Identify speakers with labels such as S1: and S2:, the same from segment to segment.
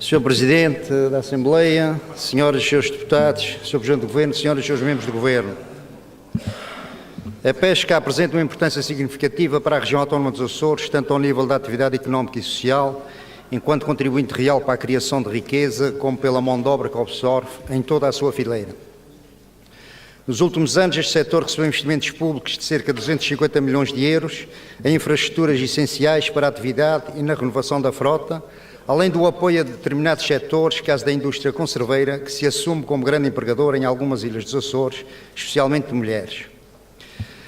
S1: Sr. Presidente da Assembleia, Senhoras e Srs. Deputados, Sr. Presidente do Governo, Senhoras e Srs. Membros do Governo. A pesca apresenta uma importância significativa para a região autónoma dos Açores, tanto ao nível da atividade económica e social, enquanto contribuinte real para a criação de riqueza, como pela mão de obra que absorve em toda a sua fileira. Nos últimos anos, este setor recebeu investimentos públicos de cerca de 250 milhões de euros em infraestruturas essenciais para a atividade e na renovação da frota, além do apoio a determinados setores, caso da indústria conserveira, que se assume como grande empregador em algumas ilhas dos Açores, especialmente de mulheres.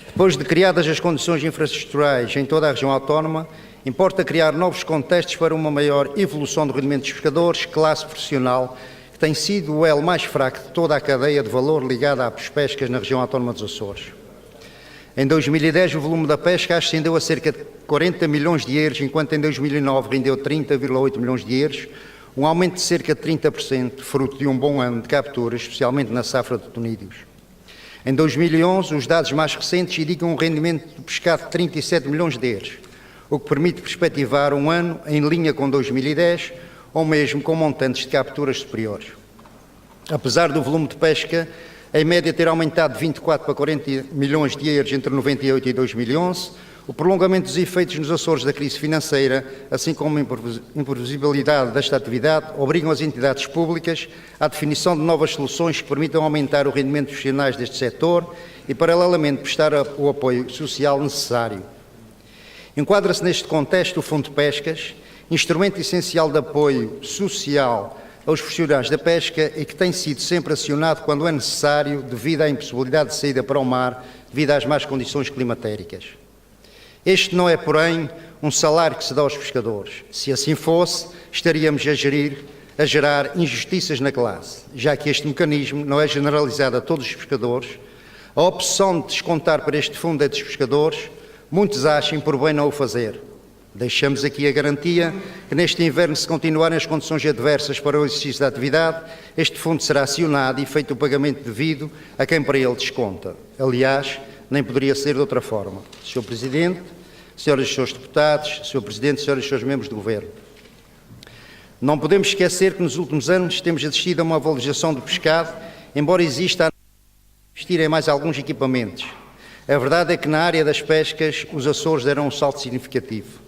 S1: Depois de criadas as condições infraestruturais em toda a região autónoma, importa criar novos contextos para uma maior evolução do rendimento dos pescadores, classe profissional, que tem sido o elo mais fraco de toda a cadeia de valor ligada às pescas na região autónoma dos Açores. Em 2010, o volume da pesca ascendeu a cerca de 40 milhões de euros, enquanto em 2009 rendeu 30,8 milhões de euros, um aumento de cerca de 30%, fruto de um bom ano de captura, especialmente na safra de tunídeos. Em 2011, os dados mais recentes indicam um rendimento do pescado de 37 milhões de euros, o que permite perspectivar um ano em linha com 2010, ou mesmo com montantes de capturas superiores. Apesar do volume de pesca, em média, ter aumentado de 24 para 40 milhões de euros entre 98 e 2011, o prolongamento dos efeitos nos Açores da crise financeira, assim como a imprevisibilidade desta atividade, obrigam as entidades públicas à definição de novas soluções que permitam aumentar o rendimento dos profissionais deste setor e, paralelamente, prestar o apoio social necessário. Enquadra-se neste contexto o Fundo de Pescas, instrumento essencial de apoio social aos profissionais da pesca e que tem sido sempre acionado quando é necessário devido à impossibilidade de saída para o mar devido às más condições climatéricas. Este não é, porém, um salário que se dá aos pescadores. Se assim fosse, estaríamos a gerar injustiças na classe, já que este mecanismo não é generalizado a todos os pescadores. A opção de descontar para este fundo é dos pescadores, muitos acham por bem não o fazer. Deixamos aqui a garantia que neste inverno, se continuarem as condições adversas para o exercício da atividade, este fundo será acionado e feito o pagamento devido a quem para ele desconta. Aliás, nem poderia ser de outra forma. Sr. Presidente, Senhoras e Srs. Deputados, Sr. Presidente, Senhoras e Srs. Membros do Governo. Não podemos esquecer que nos últimos anos temos assistido a uma valorização do pescado, embora exista a investir em mais alguns equipamentos. A verdade é que na área das pescas os Açores deram um salto significativo.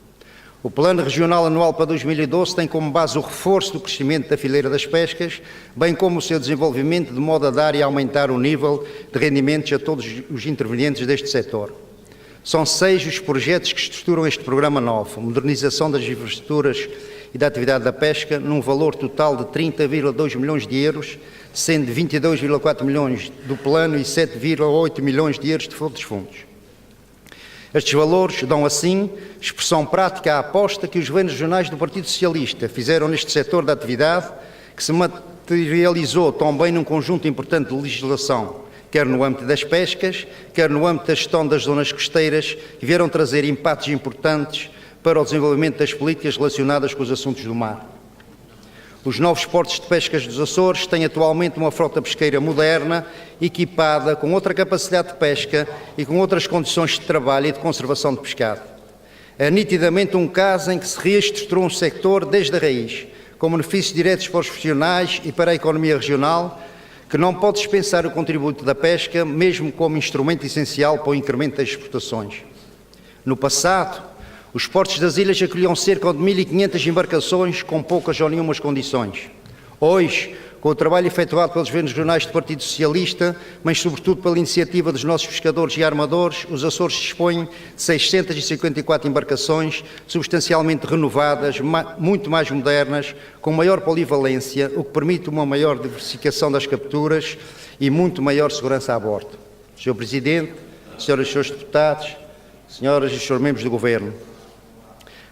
S1: O Plano Regional Anual para 2012 tem como base o reforço do crescimento da fileira das pescas, bem como o seu desenvolvimento de modo a dar e aumentar o nível de rendimentos a todos os intervenientes deste setor. São 6 os projetos que estruturam este programa novo, modernização das infraestruturas e da atividade da pesca, num valor total de 30,2 milhões de euros, sendo 22,4 milhões do plano e 7,8 milhões de euros de outros fundos. Estes valores dão, assim, expressão prática à aposta que os governos regionais do Partido Socialista fizeram neste setor da atividade, que se materializou também num conjunto importante de legislação, quer no âmbito das pescas, quer no âmbito da gestão das zonas costeiras, que vieram trazer impactos importantes para o desenvolvimento das políticas relacionadas com os assuntos do mar. Os novos portos de pescas dos Açores têm atualmente uma frota pesqueira moderna, equipada com outra capacidade de pesca e com outras condições de trabalho e de conservação de pescado. É nitidamente um caso em que se reestruturou um sector desde a raiz, com benefícios diretos para os profissionais e para a economia regional, que não pode dispensar o contributo da pesca, mesmo como instrumento essencial para o incremento das exportações. No passado, os portos das ilhas acolhiam cerca de 1.500 embarcações com poucas ou nenhumas condições. Hoje, com o trabalho efetuado pelos governos regionais do Partido Socialista, mas sobretudo pela iniciativa dos nossos pescadores e armadores, os Açores dispõem de 654 embarcações substancialmente renovadas, muito mais modernas, com maior polivalência, o que permite uma maior diversificação das capturas e muito maior segurança a bordo. Sr. Presidente, Senhoras e Srs. Deputados, Senhoras e Srs. Membros do Governo,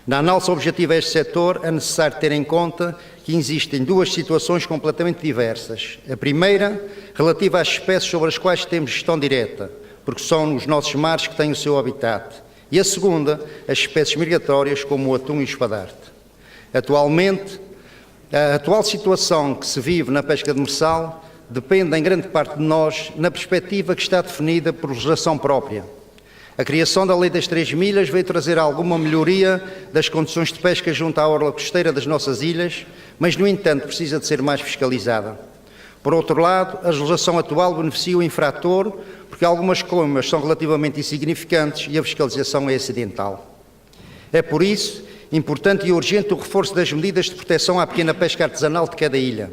S1: na análise objetiva a este setor, é necessário ter em conta que existem duas situações completamente diversas. A primeira, relativa às espécies sobre as quais temos gestão direta, porque são os nossos mares que têm o seu habitat. E a segunda, as espécies migratórias, como o atum e o espadarte. Atualmente, a atual situação que se vive na pesca demersal depende, em grande parte de nós, na perspectiva que está definida por legislação própria. A criação da Lei das 3 milhas veio trazer alguma melhoria das condições de pesca junto à orla costeira das nossas ilhas, mas, no entanto, precisa de ser mais fiscalizada. Por outro lado, a legislação atual beneficia o infrator porque algumas coimas são relativamente insignificantes e a fiscalização é acidental. É por isso importante e urgente o reforço das medidas de proteção à pequena pesca artesanal de cada ilha,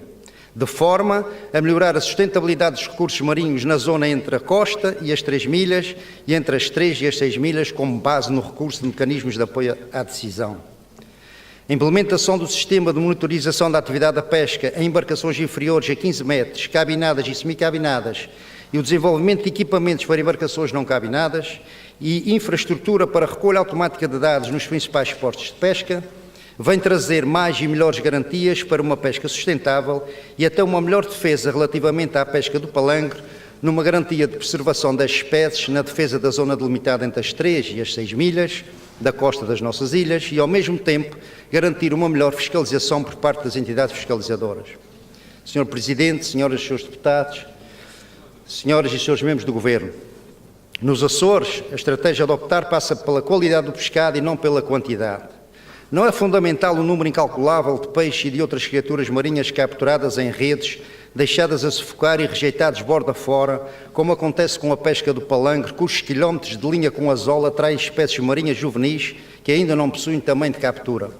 S1: de forma a melhorar a sustentabilidade dos recursos marinhos na zona entre a costa e as 3 milhas e entre as 3 e as 6 milhas, como base no recurso de mecanismos de apoio à decisão. A implementação do sistema de monitorização da atividade da pesca em embarcações inferiores a 15 metros, cabinadas e semicabinadas, e o desenvolvimento de equipamentos para embarcações não cabinadas e infraestrutura para recolha automática de dados nos principais portos de pesca, vem trazer mais e melhores garantias para uma pesca sustentável e até uma melhor defesa relativamente à pesca do palangre, numa garantia de preservação das espécies na defesa da zona delimitada entre as 3 e as 6 milhas da costa das nossas ilhas e, ao mesmo tempo, garantir uma melhor fiscalização por parte das entidades fiscalizadoras. Sr. Presidente, senhoras e senhores deputados, senhoras e senhores membros do Governo, nos Açores, a estratégia a adoptar passa pela qualidade do pescado e não pela quantidade. Não é fundamental o número incalculável de peixes e de outras criaturas marinhas capturadas em redes, deixadas a sufocar e rejeitadas borda fora, como acontece com a pesca do palangre, cujos quilómetros de linha com anzol atraem espécies marinhas juvenis que ainda não possuem tamanho de captura.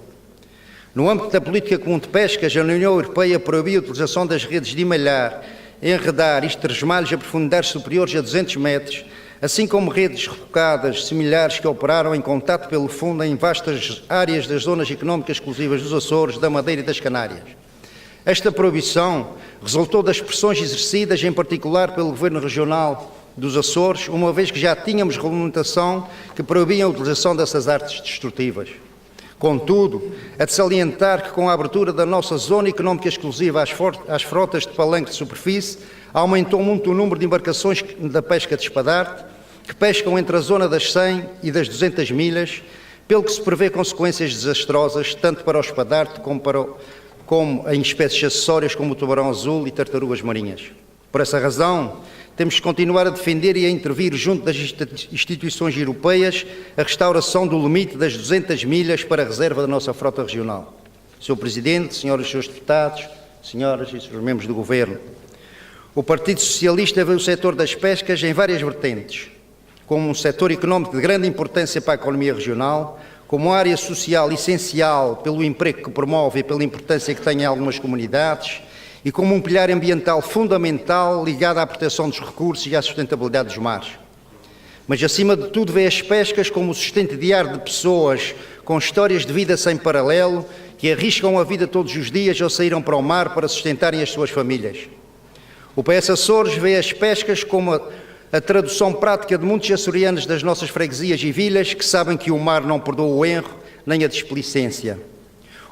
S1: No âmbito da política comum de pescas, a União Europeia proibiu a utilização das redes de emalhar, enredar e estresmalhos a profundidades superiores a 200 metros, assim como redes rebocadas similares que operaram em contato pelo fundo em vastas áreas das zonas económicas exclusivas dos Açores, da Madeira e das Canárias. Esta proibição resultou das pressões exercidas, em particular pelo Governo Regional dos Açores, uma vez que já tínhamos regulamentação que proibia a utilização dessas artes destrutivas. Contudo, é de salientar que com a abertura da nossa zona económica exclusiva às frotas de palangre de superfície, aumentou muito o número de embarcações da pesca de espadarte, que pescam entre a zona das 100 e das 200 milhas, pelo que se prevê consequências desastrosas, tanto para o espadarte como em espécies acessórias como o tubarão azul e tartarugas marinhas. Por essa razão, temos que continuar a defender e a intervir junto das instituições europeias a restauração do limite das 200 milhas para a reserva da nossa frota regional. Sr. Presidente, senhoras e senhores deputados, senhoras e senhores membros do Governo, o Partido Socialista vê o setor das pescas em várias vertentes, como um setor económico de grande importância para a economia regional, como área social essencial pelo emprego que promove e pela importância que tem em algumas comunidades, e como um pilar ambiental fundamental ligado à proteção dos recursos e à sustentabilidade dos mares. Mas, acima de tudo, vê as pescas como o sustento diário de pessoas com histórias de vida sem paralelo, que arriscam a vida todos os dias ou saíram para o mar para sustentarem as suas famílias. O PS Açores vê as pescas como a tradução prática de muitos açorianos das nossas freguesias e vilas que sabem que o mar não perdoa o erro nem a displicência.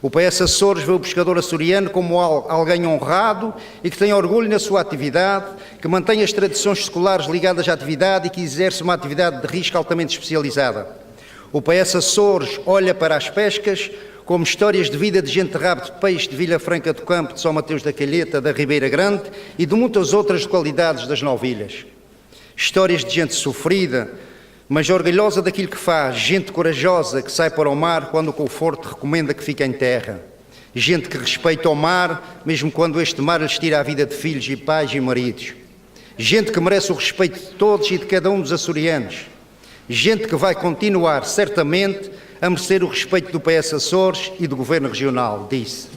S1: O PS Açores vê o pescador açoriano como alguém honrado e que tem orgulho na sua atividade, que mantém as tradições escolares ligadas à atividade e que exerce uma atividade de risco altamente especializada. O PS Açores olha para as pescas como histórias de vida de gente de rabo de peixe de Vila Franca do Campo, de São Mateus da Calheta, da Ribeira Grande e de muitas outras localidades das 9 ilhas. Histórias de gente sofrida, mas orgulhosa daquilo que faz, gente corajosa que sai para o mar quando o conforto recomenda que fique em terra. Gente que respeita o mar, mesmo quando este mar lhes tira a vida de filhos e pais e maridos. Gente que merece o respeito de todos e de cada um dos açorianos. Gente que vai continuar, certamente, a merecer o respeito do PS Açores e do Governo Regional, disse.